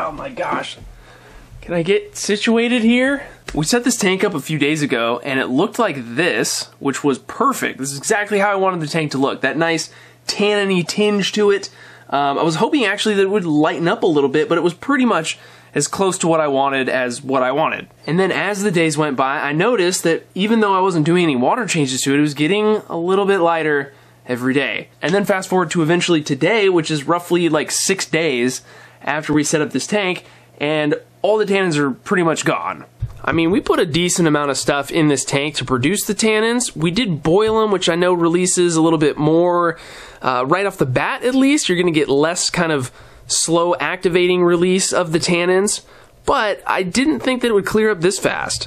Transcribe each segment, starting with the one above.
Oh my gosh. Can I get situated here? We set this tank up a few days ago and it looked like this, which was perfect. This is exactly how I wanted the tank to look. That nice tanniny tinge to it. I was hoping actually that it would lighten up a little bit, but it was pretty much as close to what I wanted as what I wanted. And then as the days went by, I noticed that even though I wasn't doing any water changes to it, it was getting a little bit lighter every day. And then fast forward to eventually today, which is roughly like 6 days after we set up this tank, and all the tannins are pretty much gone. I mean, we put a decent amount of stuff in this tank to produce the tannins. We did boil them, which I know releases a little bit more. Right off the bat, at least, you're gonna get less kind of slow activating release of the tannins, but I didn't think that it would clear up this fast.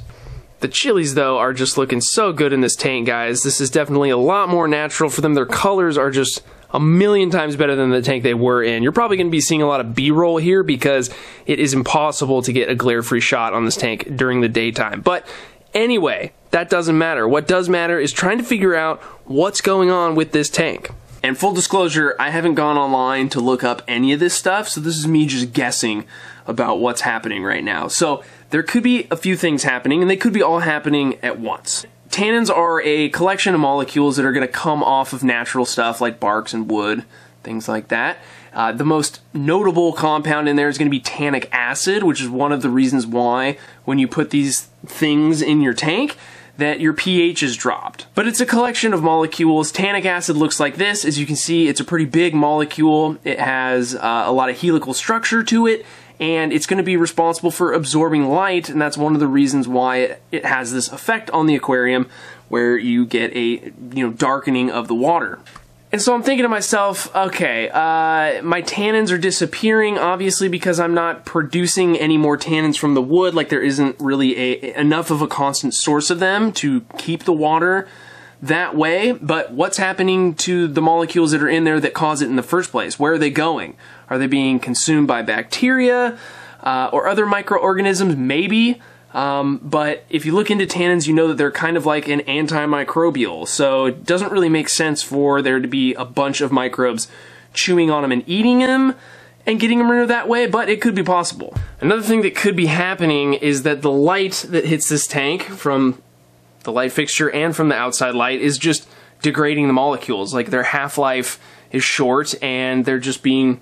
The chilies, though, are just looking so good in this tank, guys. This is definitely a lot more natural for them. Their colors are just a million times better than the tank they were in. You're probably going to be seeing a lot of B-roll here because it is impossible to get a glare-free shot on this tank during the daytime. But anyway, that doesn't matter. What does matter is trying to figure out what's going on with this tank. And full disclosure, I haven't gone online to look up any of this stuff, so this is me just guessing about what's happening right now. So there could be a few things happening, and they could be all happening at once. Tannins are a collection of molecules that are going to come off of natural stuff like barks and wood, things like that. The most notable compound in there is going to be tannic acid, which is one of the reasons why when you put these things in your tank, that your pH is dropped. But it's a collection of molecules. Tannic acid looks like this. As you can see, it's a pretty big molecule. It has a lot of helical structure to it, and it's going to be responsible for absorbing light, and that's one of the reasons why it has this effect on the aquarium where you get a darkening of the water. And so I'm thinking to myself, okay, my tannins are disappearing, obviously, because I'm not producing any more tannins from the wood. Like, there isn't really enough of a constant source of them to keep the water that way. But what's happening to the molecules that are in there that cause it in the first place? Where are they going? Are they being consumed by bacteria or other microorganisms? Maybe. But if you look into tannins, you know that they're kind of like an antimicrobial, so it doesn't really make sense for there to be a bunch of microbes chewing on them and eating them and getting them rid of that way, but it could be possible. Another thing that could be happening is that the light that hits this tank from the light fixture and from the outside light is just degrading the molecules. Like, their half-life is short and they're just being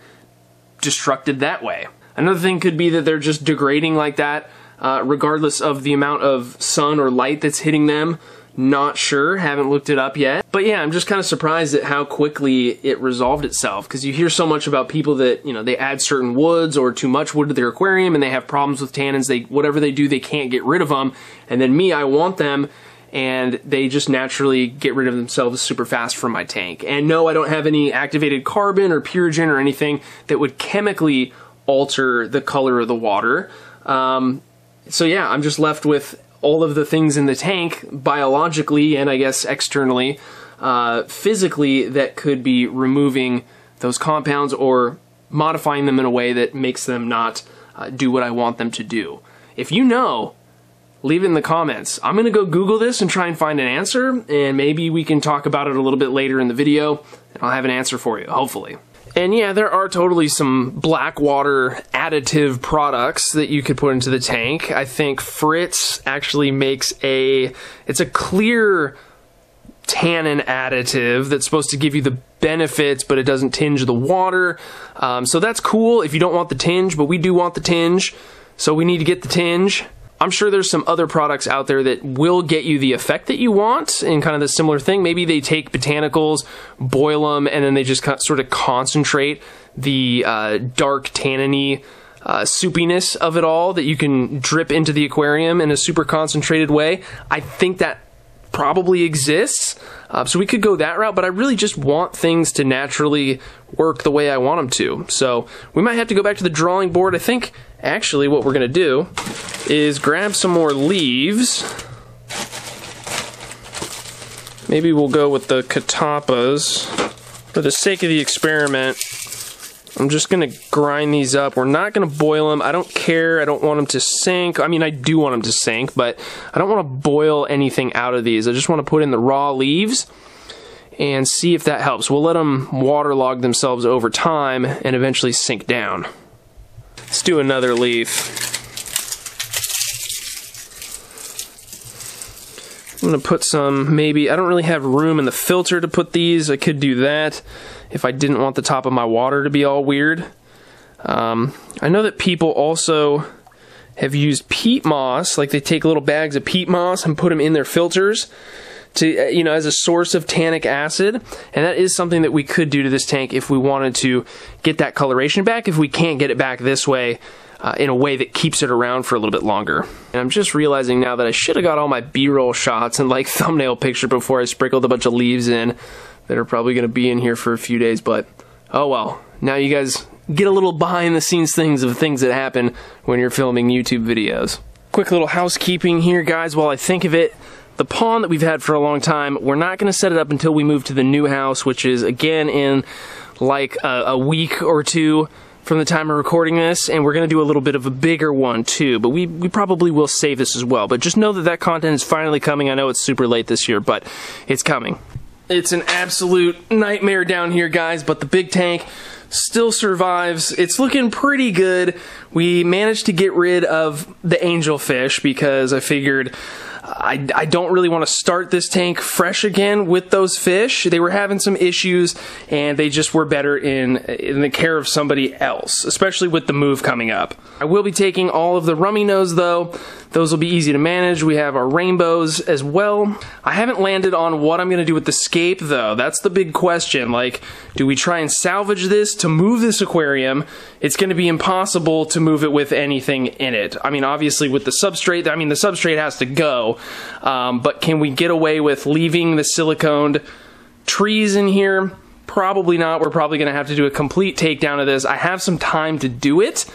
destructed that way. Another thing could be that they're just degrading like that regardless of the amount of sun or light that's hitting them. Not sure, haven't looked it up yet. But yeah, I'm just kind of surprised at how quickly it resolved itself, because you hear so much about people that, they add certain woods or too much wood to their aquarium and they have problems with tannins. Whatever they do, they can't get rid of them. And then me, I want them, and they just naturally get rid of themselves super fast from my tank. And no, I don't have any activated carbon or purigen or anything that would chemically alter the color of the water. So yeah, I'm just left with all of the things in the tank, biologically and I guess externally, physically, that could be removing those compounds or modifying them in a way that makes them not do what I want them to do. If you know, leave it in the comments. I'm going to go Google this and try and find an answer, and maybe we can talk about it a little bit later in the video, and I'll have an answer for you, hopefully. And yeah, there are totally some Blackwater additive products that you could put into the tank. I think Fritz actually makes it's a clear tannin additive that's supposed to give you the benefits, but it doesn't tinge the water. So that's cool if you don't want the tinge, but we do want the tinge, so we need to get the tinge. I'm sure there's some other products out there that will get you the effect that you want in kind of the similar thing. Maybe they take botanicals, boil them, and then they just sort of concentrate the dark tanniny soupiness of it all that you can drip into the aquarium in a super concentrated way. I think that probably exists, so we could go that route, but I really just want things to naturally work the way I want them to. So we might have to go back to the drawing board. I think actually what we're going to do is grab some more leaves. Maybe we'll go with the catapas. For the sake of the experiment, I'm just going to grind these up. We're not going to boil them. I don't care. I don't want them to sink. I mean, I do want them to sink, but I don't want to boil anything out of these. I just want to put in the raw leaves and see if that helps. We'll let them waterlog themselves over time and eventually sink down. It's do another leaf. I'm gonna put some, maybe, I don't really have room in the filter to put these. I could do that if I didn't want the top of my water to be all weird. I know that people also have used peat moss, like they take little bags of peat moss and put them in their filters to, you know, as a source of tannic acid, and that is something that we could do to this tank if we wanted to get that coloration back, if we can't get it back this way, in a way that keeps it around for a little bit longer. And I'm just realizing now that I should have got all my B-roll shots and like thumbnail picture before I sprinkled a bunch of leaves in that are probably going to be in here for a few days, but oh well. Now you guys get a little behind the scenes things of things that happen when you're filming YouTube videos. Quick little housekeeping here, guys, while I think of it. The pond that we've had for a long time, we're not going to set it up until we move to the new house, which is again in like a week or two from the time of recording this, and we're going to do a little bit of a bigger one too, but we probably will save this as well. But just know that that content is finally coming. I know it's super late this year, but it's coming. It's an absolute nightmare down here, guys, but the big tank still survives. It's looking pretty good. We managed to get rid of the angelfish because I figured I don't really want to start this tank fresh again with those fish. They were having some issues, and they just were better in the care of somebody else, especially with the move coming up. I will be taking all of the rummy nose, though. Those will be easy to manage. We have our rainbows as well. I haven't landed on what I'm going to do with the scape, though. That's the big question. Like, do we try and salvage this to move this aquarium? It's going to be impossible to move it with anything in it. I mean, obviously with the substrate, I mean, the substrate has to go, but can we get away with leaving the siliconed trees in here? Probably not. We're probably going to have to do a complete takedown of this. I have some time to do it.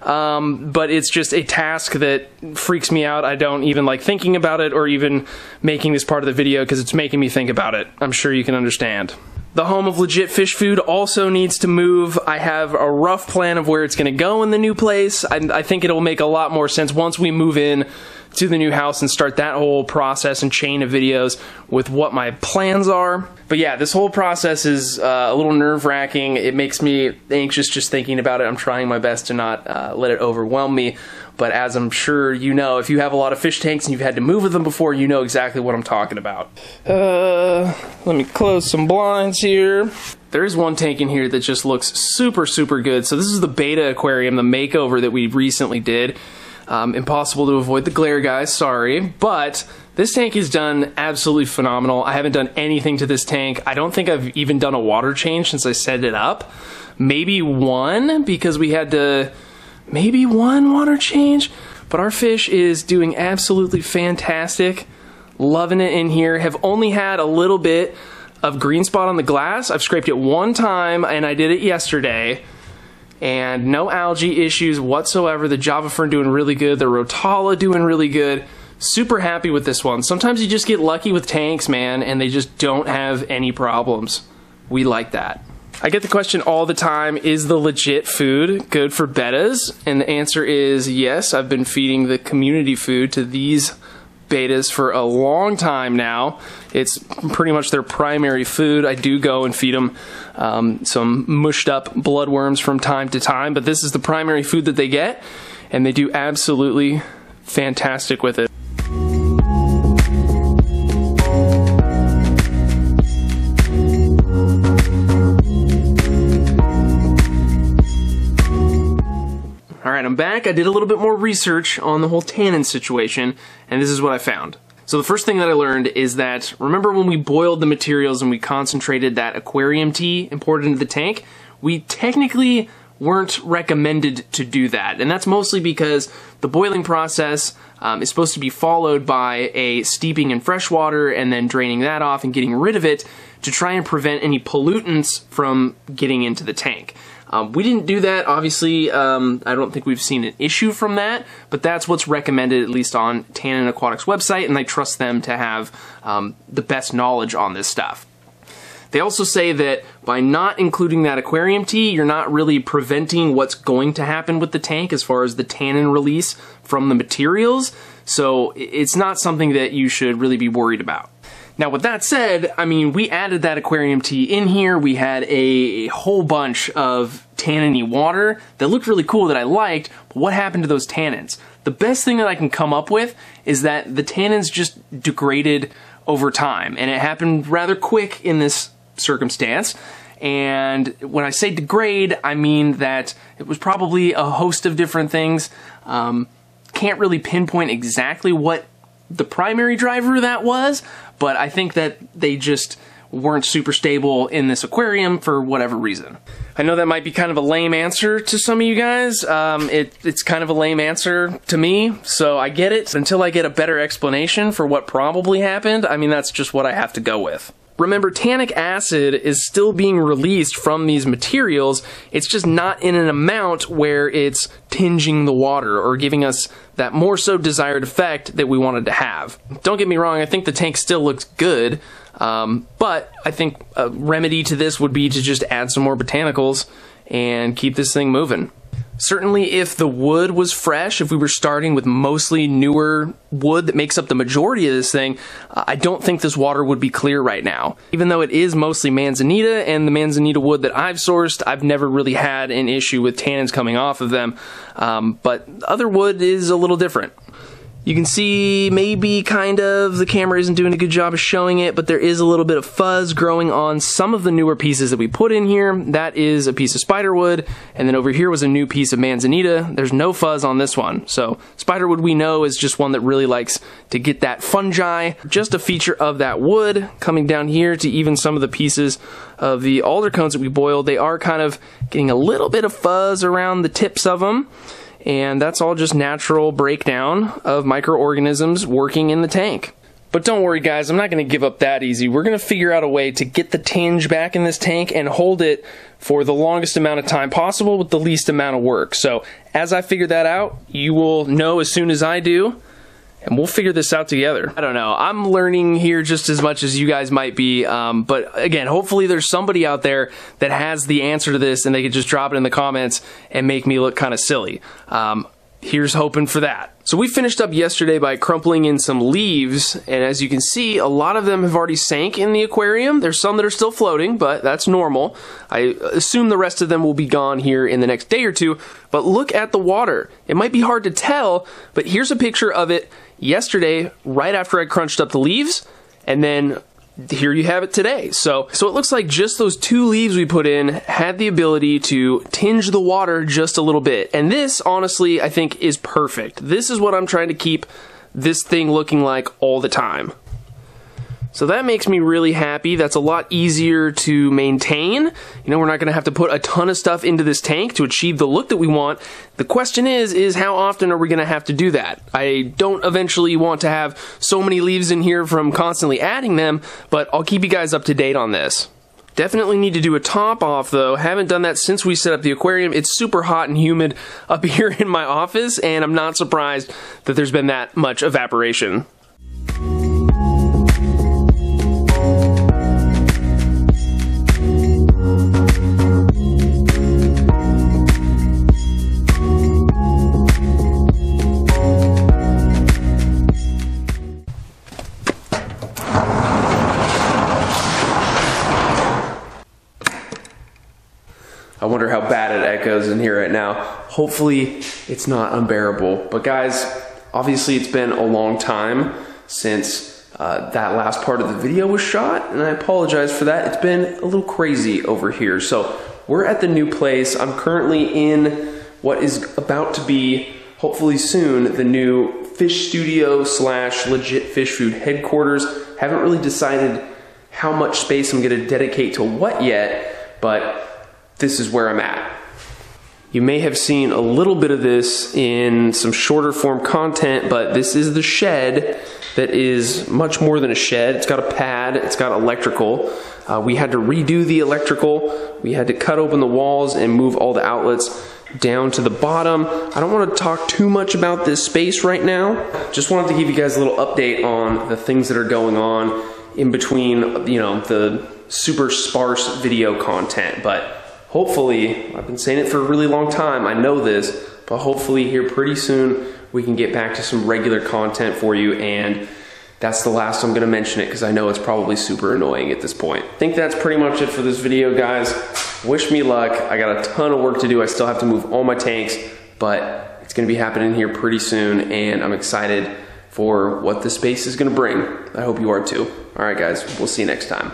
But it's just a task that freaks me out. I don't even like thinking about it or even making this part of the video because it's making me think about it. I'm sure you can understand. The home of legit fish food also needs to move. I have a rough plan of where it's going to go in the new place. I think it'll make a lot more sense once we move in to the new house and start that whole process and chain of videos with what my plans are. But yeah, this whole process is a little nerve-wracking. It makes me anxious just thinking about it. I'm trying my best to not let it overwhelm me. But as I'm sure you know, if you have a lot of fish tanks and you've had to move with them before, you know exactly what I'm talking about. Let me close some blinds here. There is one tank in here that just looks super, super good. So this is the beta aquarium, the makeover that we recently did. Impossible to avoid the glare, guys, sorry. But this tank is done absolutely phenomenal. I haven't done anything to this tank. I don't think I've even done a water change since I set it up. Maybe one, because we had to... Maybe one water change, but our fish is doing absolutely fantastic. Loving it in here. Have only had a little bit of green spot on the glass. I've scraped it one time, and I did it yesterday. And no algae issues whatsoever. The Java Fern doing really good. The Rotala doing really good. Super happy with this one. Sometimes you just get lucky with tanks, man, and they just don't have any problems. We like that. I get the question all the time, is the legit food good for betas? And the answer is yes. I've been feeding the community food to these betas for a long time now. It's pretty much their primary food. I do go and feed them some mushed up bloodworms from time to time, but this is the primary food that they get, and they do absolutely fantastic with it. Alright, I'm back. I did a little bit more research on the whole tannin situation, and this is what I found. So the first thing that I learned is that, remember when we boiled the materials and we concentrated that aquarium tea imported into the tank? We technically weren't recommended to do that, and that's mostly because the boiling process is supposed to be followed by a steeping in fresh water and then draining that off and getting rid of it to try and prevent any pollutants from getting into the tank. We didn't do that, obviously. I don't think we've seen an issue from that, but that's what's recommended, at least on Tannin Aquatics' website, and I trust them to have the best knowledge on this stuff. They also say that by not including that aquarium tea, you're not really preventing what's going to happen with the tank as far as the tannin release from the materials, so it's not something that you should really be worried about. Now, with that said, I mean, we added that aquarium tea in here. We had a whole bunch of tanniny water that looked really cool that I liked, but what happened to those tannins? The best thing that I can come up with is that the tannins just degraded over time, and it happened rather quick in this circumstance. And when I say degrade, I mean that it was probably a host of different things. Can't really pinpoint exactly what the primary driver of that was, but I think that they just weren't super stable in this aquarium for whatever reason. I know that might be kind of a lame answer to some of you guys. It's kind of a lame answer to me, so I get it. Until I get a better explanation for what probably happened, I mean, that's just what I have to go with. Remember, tannic acid is still being released from these materials. It's just not in an amount where it's tinging the water or giving us that more so desired effect that we wanted to have. Don't get me wrong, I think the tank still looks good, but I think a remedy to this would be to just add some more botanicals and keep this thing moving. Certainly if the wood was fresh, if we were starting with mostly newer wood that makes up the majority of this thing, I don't think this water would be clear right now. Even though it is mostly manzanita, and the manzanita wood that I've sourced, I've never really had an issue with tannins coming off of them, but other wood is a little different. You can see maybe kind of the camera isn't doing a good job of showing it, but there is a little bit of fuzz growing on some of the newer pieces that we put in here. That is a piece of spiderwood, and then over here was a new piece of manzanita. There's no fuzz on this one. So spiderwood, we know, is just one that really likes to get that fungi. Just a feature of that wood coming down here to even some of the pieces of the alder cones that we boiled. They are kind of getting a little bit of fuzz around the tips of them. And that's all just natural breakdown of microorganisms working in the tank. But don't worry guys, I'm not going to give up that easy. We're going to figure out a way to get the tinge back in this tank and hold it for the longest amount of time possible with the least amount of work. So as I figure that out, you will know as soon as I do, and we'll figure this out together. I don't know, I'm learning here just as much as you guys might be, but again, hopefully there's somebody out there that has the answer to this and they could just drop it in the comments and make me look kind of silly. Here's hoping for that. So we finished up yesterday by crumpling in some leaves, and as you can see, a lot of them have already sank in the aquarium. There's some that are still floating, but that's normal. I assume the rest of them will be gone here in the next day or two, but look at the water. It might be hard to tell, but here's a picture of it yesterday, right after I crunched up the leaves, and then here you have it today. So it looks like just those 2 leaves we put in had the ability to tinge the water just a little bit. And this, honestly, I think is perfect. This is what I'm trying to keep this thing looking like all the time. So that makes me really happy. That's a lot easier to maintain. You know, we're not going to have to put a ton of stuff into this tank to achieve the look that we want. The question is how often are we going to have to do that? I don't eventually want to have so many leaves in here from constantly adding them, but I'll keep you guys up to date on this. Definitely need to do a top off though. Haven't done that since we set up the aquarium. It's super hot and humid up here in my office, and I'm not surprised that there's been that much evaporation. I wonder how bad it echoes in here right now. Hopefully it's not unbearable. But guys, obviously it's been a long time since that last part of the video was shot, and I apologize for that. It's been a little crazy over here. So we're at the new place. I'm currently in what is about to be, hopefully soon, the new fish studio / legit fish food headquarters. Haven't really decided how much space I'm gonna dedicate to what yet, but this is where I'm at. You may have seen a little bit of this in some shorter form content, but this is the shed that is much more than a shed. It's got a pad, it's got electrical. We had to redo the electrical. We had to cut open the walls and move all the outlets down to the bottom. I don't want to talk too much about this space right now. Just wanted to give you guys a little update on the things that are going on in between, you know, the super sparse video content, but hopefully, I've been saying it for a really long time, I know this, but hopefully here pretty soon we can get back to some regular content for you and that's the last I'm gonna mention it because I know it's probably super annoying at this point. I think that's pretty much it for this video, guys. Wish me luck. I got a ton of work to do. I still have to move all my tanks, but it's gonna be happening here pretty soon, and I'm excited for what the space is gonna bring. I hope you are too. All right, guys, we'll see you next time.